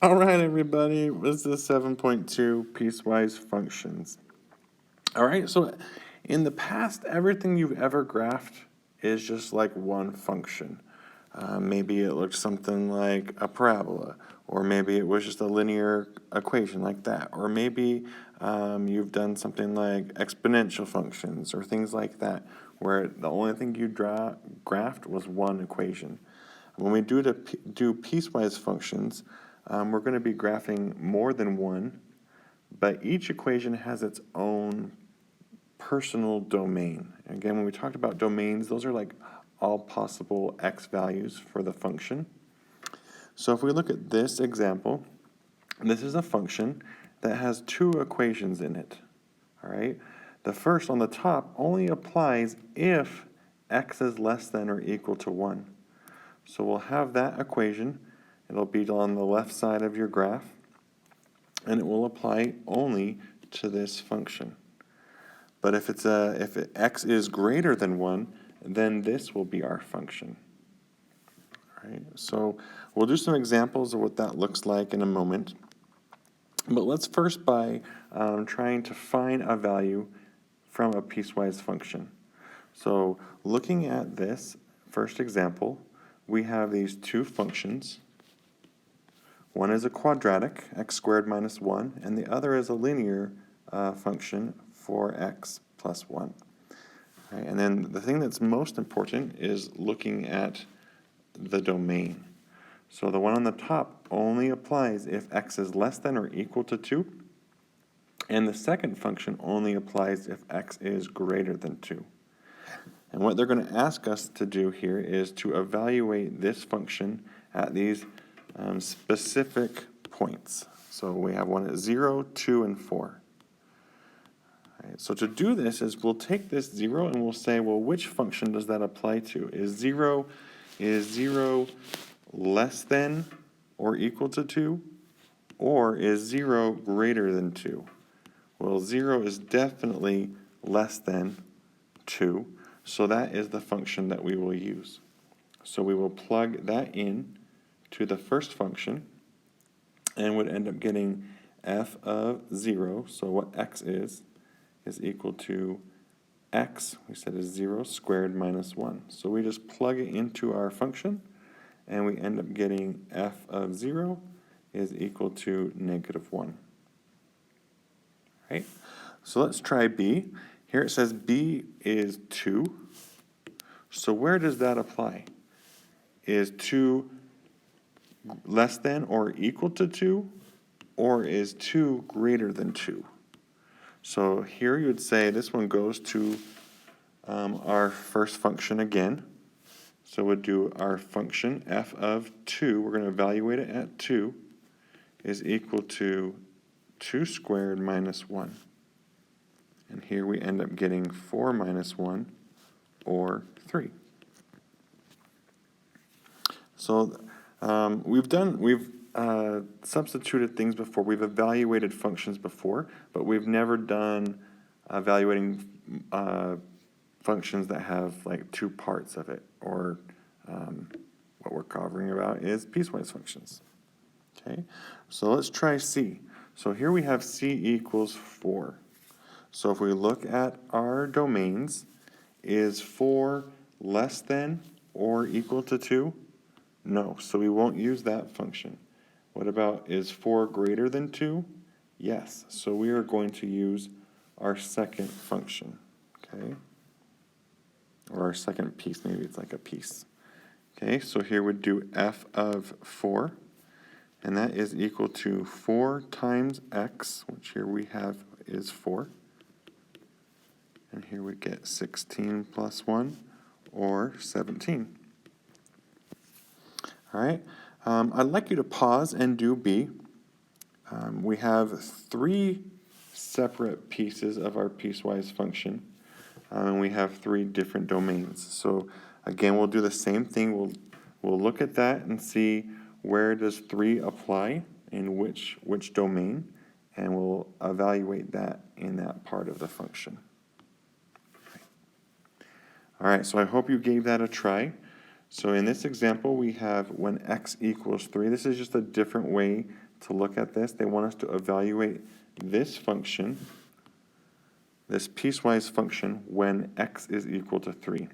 All right, everybody, this is 7.2 Piecewise Functions. All right, so in the past, everything you've ever graphed is just like one function. Maybe it looked something like a parabola, or maybe it was just a linear equation like that, or maybe you've done something like exponential functions or things like that, where the only thing you graphed was one equation. When we do piecewise functions, we're going to be graphing more than one, but each equation has its own personal domain. Again, when we talked about domains, those are like all possible x values for the function. So if we look at this example, this is a function that has two equations in it. All right. The first on the top only applies if x is less than or equal to 1. So we'll have that equation. It'll be on the left side of your graph, and it will apply only to this function. But if x is greater than 1, then this will be our function. All right, so we'll do some examples of what that looks like in a moment. But let's first by trying to find a value from a piecewise function. So looking at this first example, we have these two functions. One is a quadratic, x squared minus 1, and the other is a linear function, 4x plus 1. Right, and then the thing that's most important is looking at the domain. So the one on the top only applies if x is less than or equal to 2, and the second function only applies if x is greater than 2. And what they're going to ask us to do here is to evaluate this function at these specific points. So we have one at 0, 2, and 4. Right, so to do this is we'll take this 0 and we'll say, well, which function does that apply to? Is 0 less than or equal to 2? Or is 0 greater than 2? Well, 0 is definitely less than 2. So that is the function that we will use. So we will plug that in to the first function and would end up getting f of 0, so what x is equal to x, we said is 0 squared minus 1. So we just plug it into our function and we end up getting f of 0 is equal to negative 1. Right? So let's try b. Here it says b is 2. So where does that apply? Is 2 less than or equal to 2? Or is 2 greater than 2? So here you would say this one goes to our first function again. So we'd do our function f of 2. We're going to evaluate it at 2 is equal to 2 squared minus 1. And here we end up getting 4 minus 1, or 3. So we've substituted things before. We've evaluated functions before, but we've never done evaluating functions that have like two parts of it, or what we're covering about is piecewise functions. Okay, so let's try C. So here we have C equals 4. So if we look at our domains, is 4 less than or equal to 2? No, so we won't use that function. What about, is 4 greater than 2? Yes, so we are going to use our second function, okay? Or our second piece, maybe it's like a piece. Okay, so here we'd do f of 4, and that is equal to 4 times x, which here we have is 4. And here we get 16 plus 1, or 17. All right, I'd like you to pause and do B. We have 3 separate pieces of our piecewise function, and we have 3 different domains. So again, we'll do the same thing. We'll look at that and see where does 3 apply in which domain, and we'll evaluate that in that part of the function. All right, so I hope you gave that a try. So in this example, we have when x equals 3. This is just a different way to look at this. They want us to evaluate this function, this piecewise function, when x is equal to 3.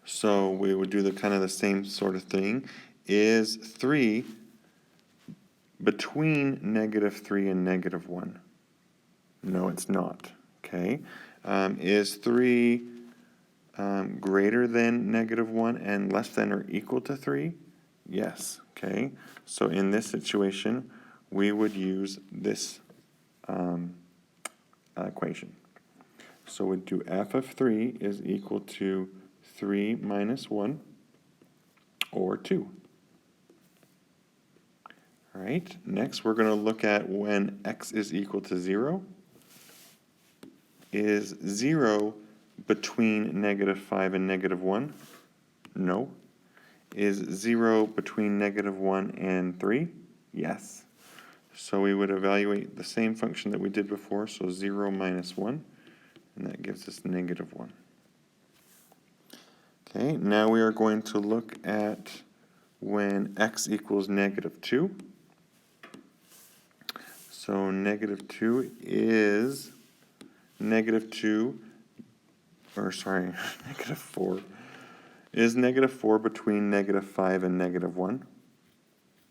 So we would do the kind of the same sort of thing. Is 3 between -3 and -1? No, it's not. Okay. Is 3 greater than -1 and less than or equal to 3? Yes. Okay. So in this situation, we would use this equation. So we'd do f of 3 is equal to 3 minus 1, or 2. All right, next we're going to look at when x is equal to 0. Is 0 between -5 and -1? No. Is 0 between -1 and 3? Yes. So we would evaluate the same function that we did before, so 0 minus 1, and that gives us -1. Okay, now we are going to look at when x equals -2. So -2 is -2, or sorry, -4, is -4 between -5 and -1?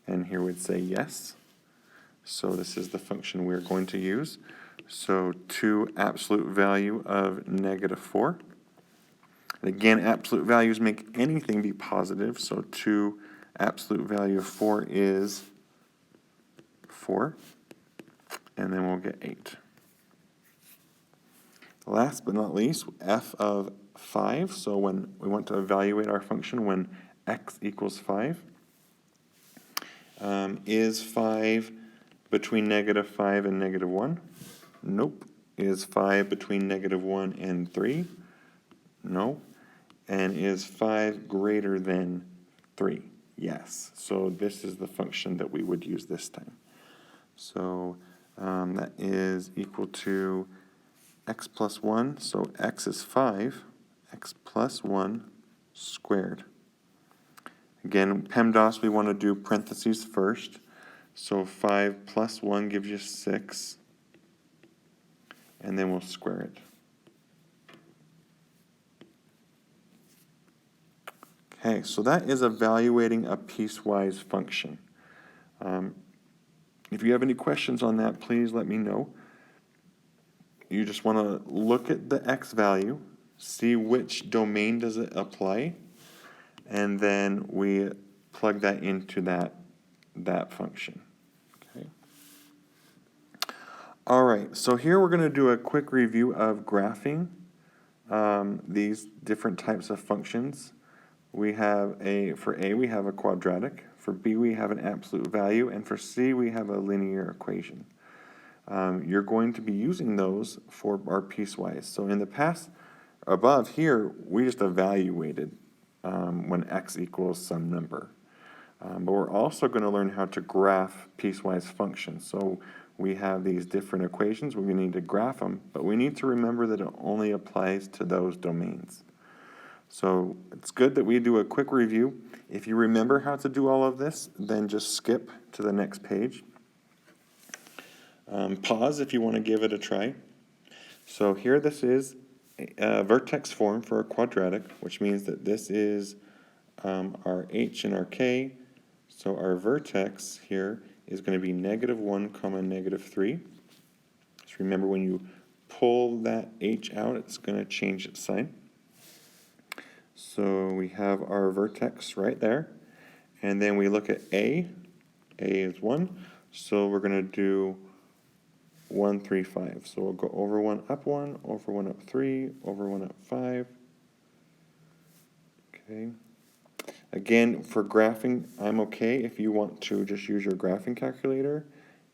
And here we'd say yes. So this is the function we're going to use. So 2 absolute value of -4. And again, absolute values make anything be positive, so 2 absolute value of 4 is 4. And then we'll get 8. Last but not least, f of 5. So when we want to evaluate our function when x equals 5, is 5 between -5 and -1? Nope. Is 5 between -1 and 3? No. And is 5 greater than 3? Yes. So this is the function that we would use this time. So that is equal to x plus 1. So x is 5. X plus 1 squared. Again, PEMDAS, we want to do parentheses first. So 5 plus 1 gives you 6. And then we'll square it. Okay, so that is evaluating a piecewise function. If you have any questions on that, please let me know. You just want to look at the x value, see which domain does it apply, and then we plug that into that function. Okay. All right, so here we're going to do a quick review of graphing these different types of functions. We have for A we have a quadratic, for B we have an absolute value, and for C we have a linear equation. You're going to be using those for our piecewise. So in the past, above here, we just evaluated when x equals some number. But we're also going to learn how to graph piecewise functions. So we have these different equations, we need to graph them, but we need to remember that it only applies to those domains. So it's good that we do a quick review. If you remember how to do all of this, then just skip to the next page. Pause if you want to give it a try. So here this is a vertex form for a quadratic, which means that this is our h and our k. So our vertex here is going to be -1, -3. So remember, when you pull that h out, it's going to change its sign. So we have our vertex right there. And then we look at A. A is 1. So we're going to do 1, 3, 5. So we'll go over 1, up 1, over 1, up 3, over 1, up 5. Okay. Again, for graphing, I'm okay if you want to just use your graphing calculator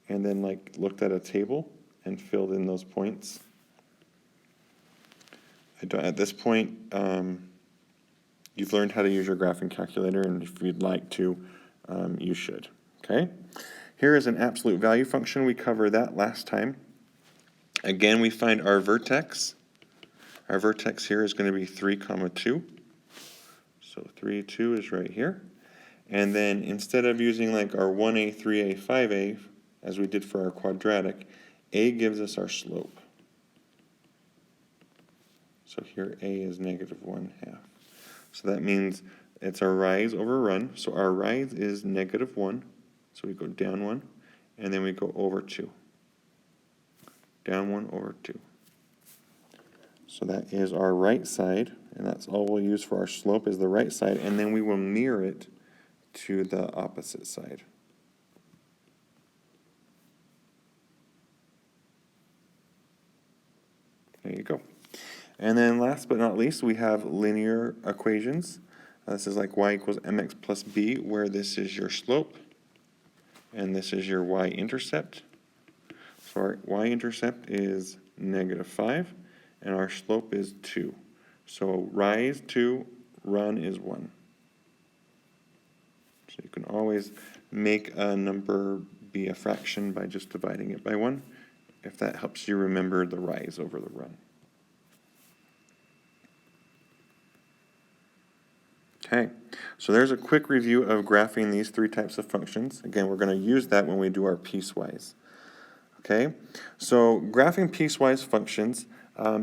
and then like looked at a table and filled in those points. At this point, you've learned how to use your graphing calculator, and if you'd like to, you should. Okay. Here is an absolute value function. We covered that last time. Again, we find our vertex. Our vertex here is going to be 3, 2. So 3, 2 is right here. And then instead of using like our 1a, 3a, 5a, as we did for our quadratic, a gives us our slope. So here a is negative 1/2. So that means it's our rise over run. So our rise is negative 1. So we go down 1, and then we go over 2. Down 1 over 2. So that is our right side, and that's all we'll use for our slope is the right side, and then we will mirror it to the opposite side. There you go. And then last but not least, we have linear equations. This is like y equals mx plus b, where this is your slope, and this is your y-intercept. So our y-intercept is negative 5, and our slope is 2. So rise 2, run is 1. So you can always make a number be a fraction by just dividing it by 1, if that helps you remember the rise over the run. Okay, so there's a quick review of graphing these three types of functions. Again, we're going to use that when we do our piecewise. Okay, so graphing piecewise functions,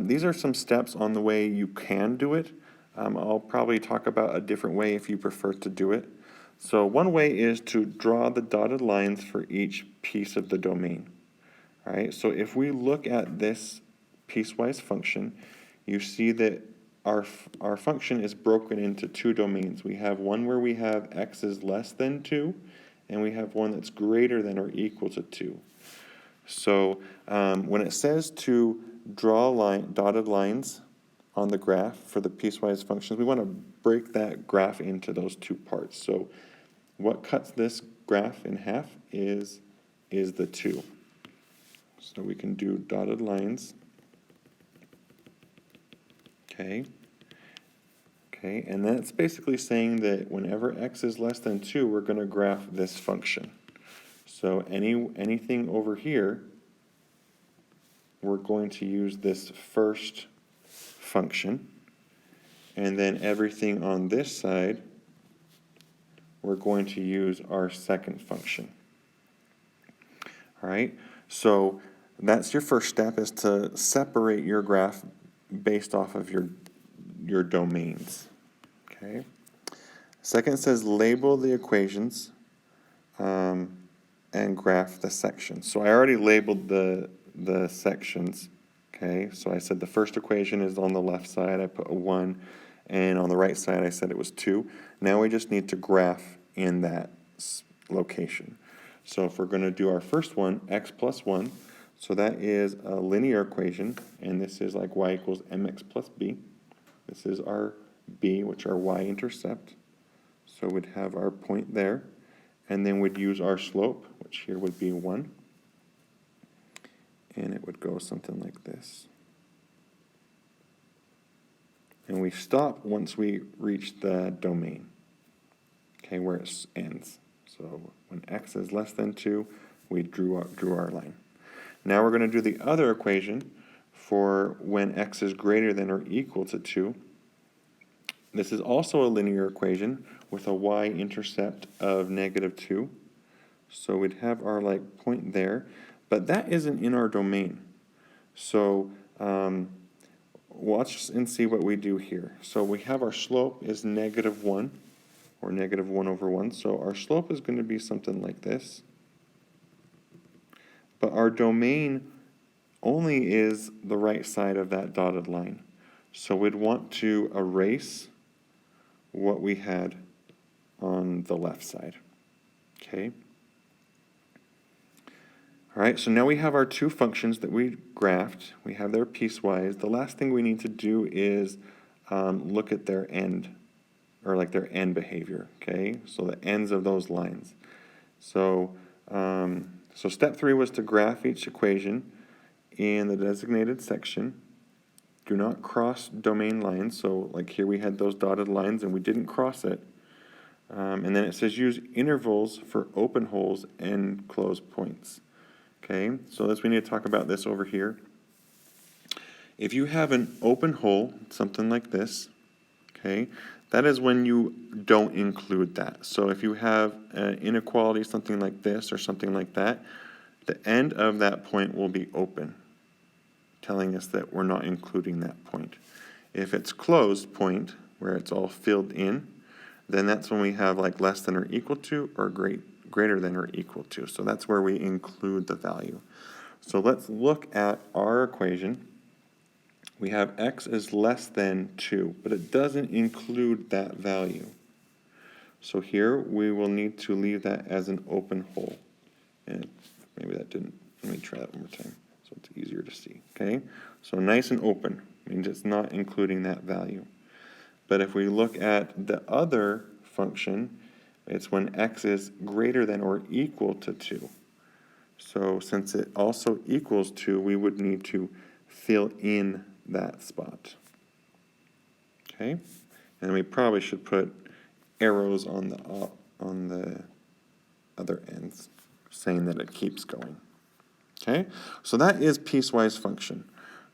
these are some steps on the way you can do it. I'll probably talk about a different way if you prefer to do it. So one way is to draw the dotted lines for each piece of the domain. All right, so if we look at this piecewise function, you see that our function is broken into two domains. We have one where we have x is less than 2, and we have one that's greater than or equal to 2. So when it says to draw dotted lines on the graph for the piecewise functions, we want to break that graph into those two parts. So what cuts this graph in half is the 2. So we can do dotted lines. Okay, and that's basically saying that whenever x is less than 2, we're going to graph this function. So anything over here, we're going to use this first function, and then everything on this side, we're going to use our second function. All right, so that's your first step, is to separate your graph based off of your domains. Okay. Second says label the equations and graph the sections. So I already labeled the sections. Okay, so I said the first equation is on the left side, I put a 1, and on the right side I said it was 2. Now we just need to graph in that location. So if we're going to do our first one, x plus 1, so that is a linear equation, and this is like y equals mx plus b. This is our b, which are y-intercept. So we'd have our point there, and then we'd use our slope, which here would be 1. And it would go something like this. And we stop once we reach the domain, okay, where it ends. So when x is less than 2, we drew our line. Now we're going to do the other equation for when x is greater than or equal to 2. This is also a linear equation with a y-intercept of negative 2. So we'd have our point there, but that isn't in our domain. So watch and see what we do here. So we have our slope is negative 1, or negative 1 over 1. So our slope is going to be something like this. But our domain only is the right side of that dotted line. So we'd want to erase what we had on the left side. Okay. All right, so now we have our two functions that we graphed. We have their piecewise. The last thing we need to do is look at their end, or their end behavior, okay? So the ends of those lines. So, so step 3 was to graph each equation in the designated section. Do not cross domain lines. So here we had those dotted lines and we didn't cross it. And then it says use intervals for open holes and closed points. Okay, so we need to talk about this over here. If you have an open hole, something like this, okay, That is when you don't include that. So if you have an inequality, something like this or something like that, the end of that point will be open, telling us that we're not including that point. If it's closed point, where it's all filled in, then that's when we have like less than or equal to or greater than or equal to. So that's where we include the value. So let's look at our equation. We have x is less than 2, but it doesn't include that value. So here we will need to leave that as an open hole. And maybe that didn't, let me try that one more time so it's easier to see. Okay, so nice and open means it's not including that value. But if we look at the other function, it's when x is greater than or equal to 2. So since it also equals 2, we would need to fill in that spot. Okay, and we probably should put arrows on the other ends, saying that it keeps going. Okay, so that is piecewise function.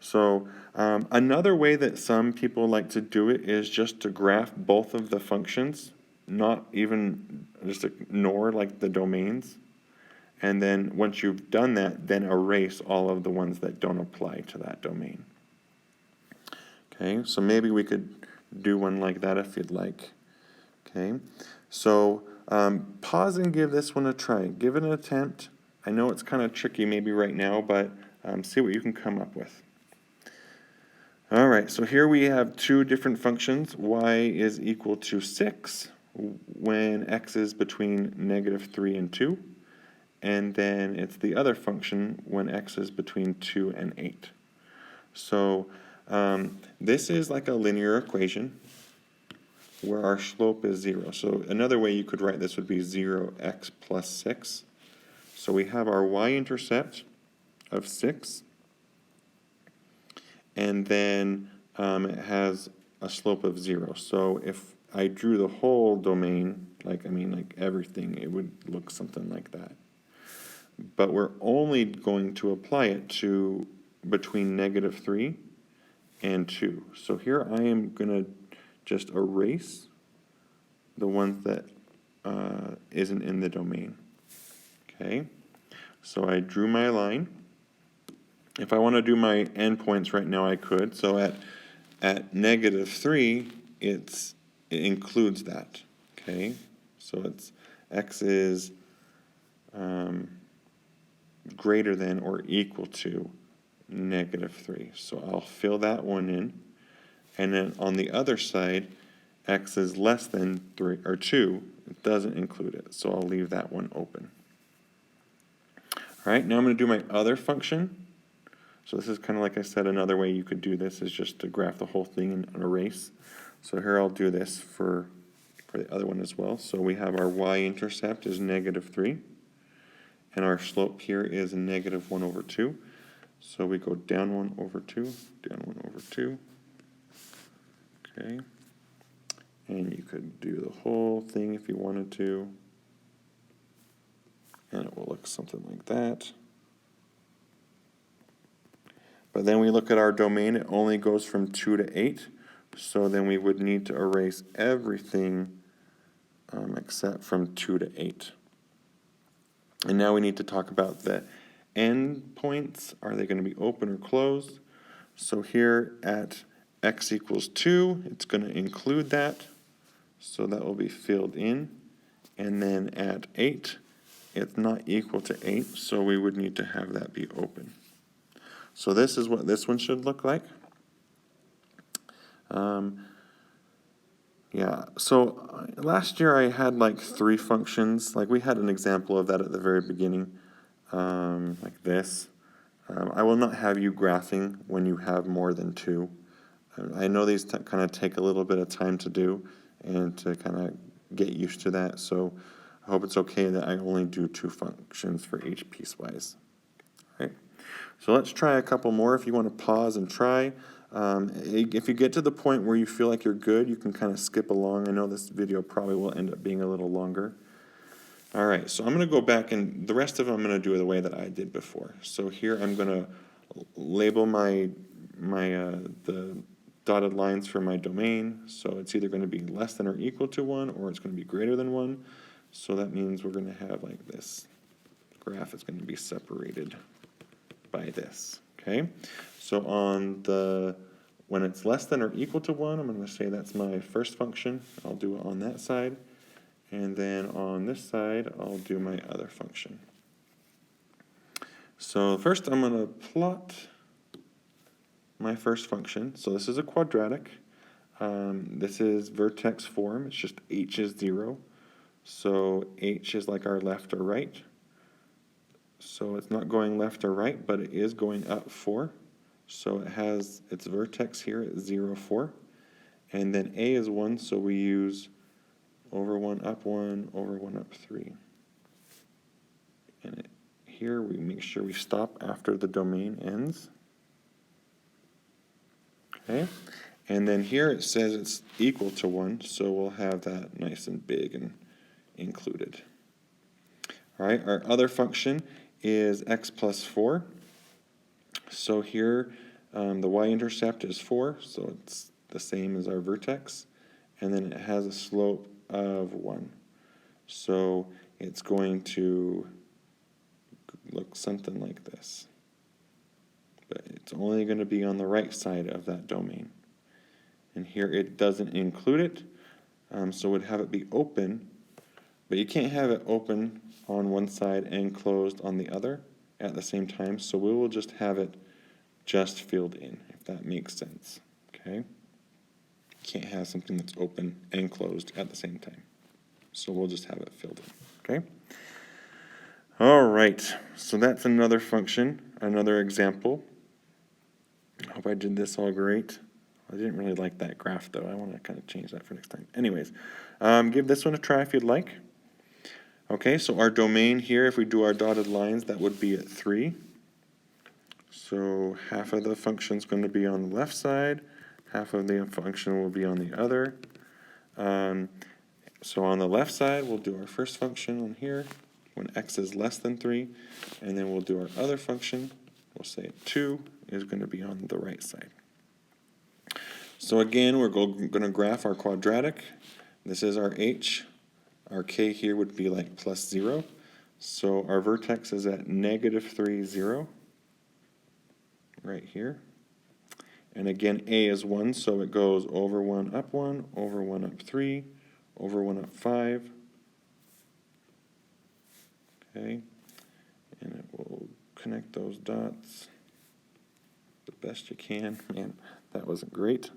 So another way that some people like to do it is just to graph both of the functions, not even just ignore like the domains. And then once you've done that, then erase all of the ones that don't apply to that domain. Okay, so maybe we could do one like that if you'd like. Okay, so pause and give this one a try. Give it an attempt. I know it's kind of tricky maybe right now, but see what you can come up with. All right, so here we have two different functions. Y is equal to 6 when x is between -3 and 2. And then it's the other function when x is between 2 and 8. So this is like a linear equation where our slope is 0. So another way you could write this would be 0x plus 6. So we have our y-intercept of 6, and then it has a slope of 0. So if I drew the whole domain, like everything, it would look something like that. But we're only going to apply it to between -3 and 2. So here I am going to just erase the ones that isn't in the domain. Okay, so I drew my line. If I want to do my endpoints right now, I could. So at -3, it includes that. Okay, so it's x is greater than or equal to -3. So I'll fill that one in. And then on the other side, x is less than 3 or 2. It doesn't include it. So I'll leave that one open. All right, now I'm going to do my other function. So this is kind of like I said, another way you could do this is just to graph the whole thing and erase. So here I'll do this for the other one as well. So we have our y-intercept is -3. And our slope here is -1/2. So we go down 1/2, down 1/2. Okay. And you could do the whole thing if you wanted to. And it will look something like that. But then we look at our domain, it only goes from 2 to 8. So then we would need to erase everything except from 2 to 8. And now we need to talk about the end points. Are they going to be open or closed? So here at x equals 2, it's going to include that. So that will be filled in. And then at 8, it's not equal to 8, so we would need to have that be open. So this is what this one should look like. Yeah, so last year I had like 3 functions. Like we had an example of that at the very beginning, like this. I will not have you graphing when you have more than 2. I know these kind of take a little bit of time to do and to kind of get used to that. So I hope it's okay that I only do 2 functions for each piecewise. All right. So let's try a couple more if you want to pause and try. If you get to the point where you feel like you're good, you can kind of skip along. I know this video probably will end up being a little longer. All right, so I'm going to go back, and the rest of them I'm going to do the way that I did before. So here I'm going to label the dotted lines for my domain, so it's either going to be less than or equal to 1, or it's going to be greater than 1. So that means we're going to have like this. Graph is going to be separated by this, okay? So on the, when it's less than or equal to 1, I'm going to say that's my first function. I'll do it on that side. And then on this side, I'll do my other function. So first I'm going to plot my first function. So this is a quadratic. This is vertex form. It's just h is 0. So h is like our left or right. So it's not going left or right, but it is going up 4. So it has its vertex here at 0, 4. And then a is 1, so we use over 1, up 1, over 1, up 3. And here we make sure we stop after the domain ends. Okay, and then here it says it's equal to 1, so we'll have that nice and big and included. All right, our other function is x plus 4. So here the y-intercept is 4, so it's the same as our vertex. And then it has a slope of 1. So it's going to look something like this. But it's only going to be on the right side of that domain. And here it doesn't include it, so we'd have it be open, but you can't have it open on one side and closed on the other at the same time, so we will just have it just filled in, if that makes sense, okay? You can't have something that's open and closed at the same time, so we'll just have it filled in, okay? All right, so that's another function, another example. I hope I did this all great. I didn't really like that graph, though. I want to kind of change that for next time. Anyways, give this one a try if you'd like. Okay, so our domain here, if we do our dotted lines, that would be at 3. So half of the function is going to be on the left side, half of the function will be on the other. So on the left side, we'll do our first function on here when x is less than 3, and then we'll do our other function. We'll say 2 is going to be on the right side. So again, we're going to graph our quadratic. This is our h. Our k here would be like plus 0. So our vertex is at negative 3, 0. Right here. And again, a is 1, so it goes over 1, up 1, over 1, up 3, over 1, up 5. Okay. And it will connect those dots the best you can. Man, that wasn't great.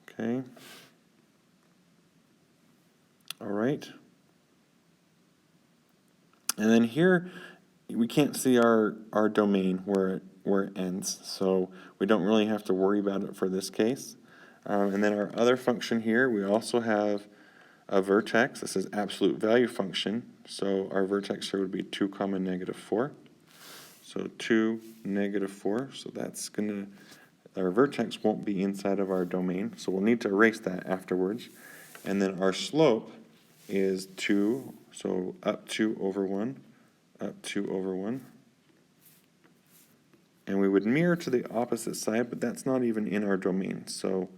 Okay. All right. And then here, we can't see our domain where it ends, so we don't really have to worry about it for this case. And then our other function here, we also have a vertex. This is absolute value function, so our vertex here would be 2, negative 4. So 2, negative 4, so that's going to, our vertex won't be inside of our domain, so we'll need to erase that afterwards. And then our slope is 2, so up 2 over 1, up 2 over 1. And we would mirror to the opposite side, but that's not even in our domain, so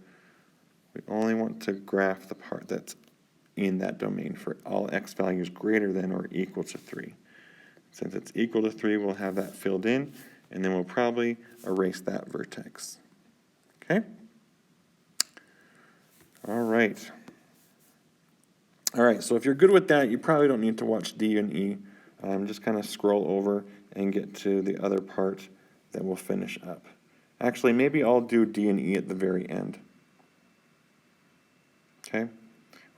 we only want to graph the part that's in that domain for all x values greater than or equal to 3. Since it's equal to 3, we'll have that filled in, and then we'll probably erase that vertex. Okay? All right. All right, so if you're good with that, you probably don't need to watch D and E. Just kind of scroll over and get to the other part that we'll finish up. Actually, maybe I'll do D and E at the very end. Okay?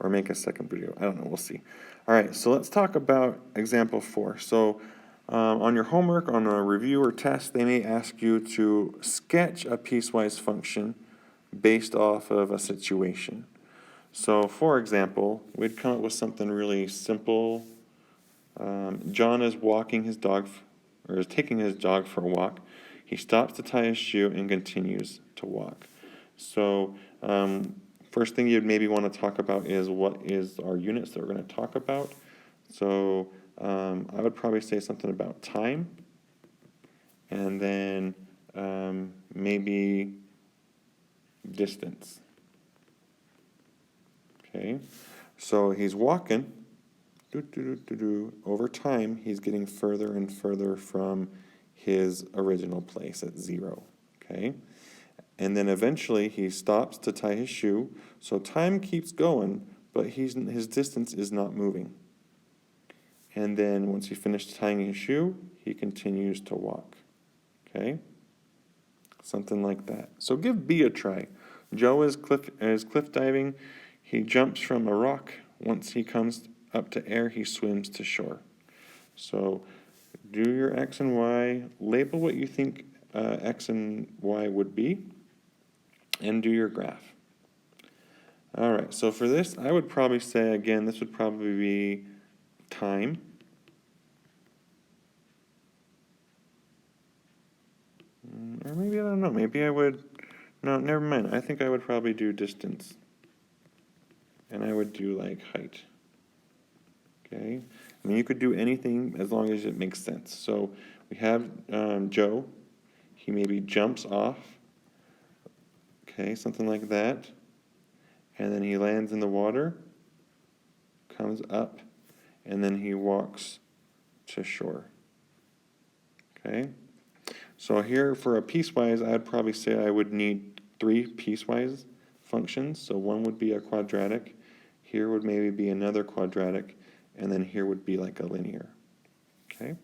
Or make a second video. I don't know. We'll see. All right, so let's talk about example 4. So on your homework, on a review or test, they may ask you to sketch a piecewise function based off of a situation. So, for example, we'd come up with something really simple. John is walking his dog, or is taking his dog for a walk. He stops to tie his shoe and continues to walk. So, first thing you'd maybe want to talk about is what is our units that we're going to talk about. So, I would probably say something about time, and then maybe distance. Okay, so he's walking. Over time, he's getting further and further from his original place at 0. Okay, and then eventually he stops to tie his shoe. So time keeps going, but his distance is not moving. And then once he finished tying his shoe, he continues to walk. Okay? Something like that. So give B a try. Joe is cliff diving. He jumps from a rock. Once he comes up to air, he swims to shore. So do your X and Y. Label what you think X and Y would be. And do your graph. All right, so for this, I would probably say, again, this would probably be time. Or maybe, I don't know, maybe I would, no, never mind. I think I would probably do distance. And I would do like height. Okay, I mean, you could do anything as long as it makes sense. So we have Joe. He maybe jumps off. Okay, something like that. And then he lands in the water, comes up, and then he walks to shore. Okay? So here for a piecewise, I'd probably say I would need 3 piecewise functions. So one would be a quadratic, here would maybe be another quadratic, and then here would be like a linear. Okay?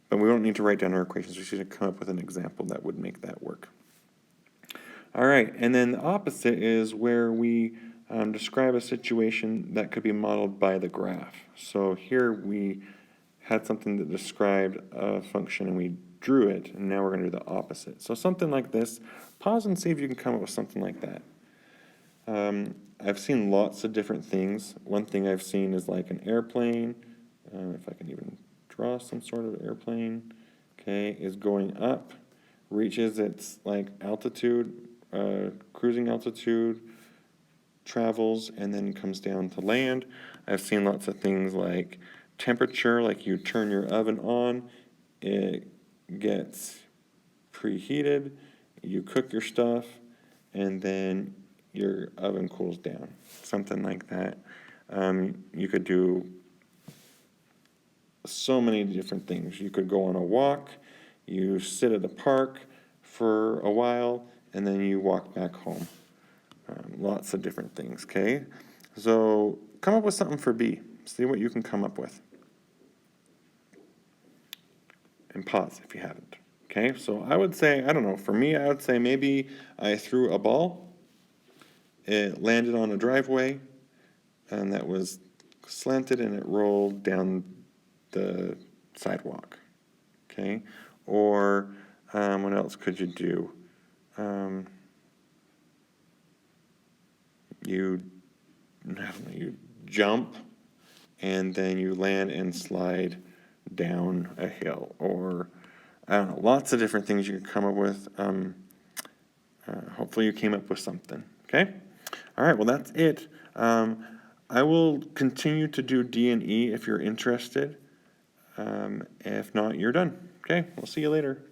But we don't need to write down our equations, we should come up with an example that would make that work. All right, and then the opposite is where we describe a situation that could be modeled by the graph. So here we had something that described a function and we drew it, and now we're going to do the opposite. So something like this. Pause and see if you can come up with something like that. I've seen lots of different things. One thing I've seen is like an airplane, if I can even draw some sort of airplane, okay, is going up, reaches its like altitude, cruising altitude, travels, and then comes down to land. I've seen lots of things like temperature, like you turn your oven on, it gets preheated, you cook your stuff, and then your oven cools down, something like that. You could do so many different things. You could go on a walk, you sit at a park for a while, and then you walk back home. Lots of different things, okay? So come up with something for B. See what you can come up with. And pause if you haven't. Okay, so I would say, I don't know, for me, I would say maybe I threw a ball, it landed on a driveway, and that was slanted and it rolled down the sidewalk. Okay, or what else could you do? You jump and then you land and slide down a hill, or I don't know, lots of different things you can come up with. Hopefully you came up with something. Okay, all right, well that's it. I will continue to do D and E if you're interested. If not, you're done. Okay, we'll see you later.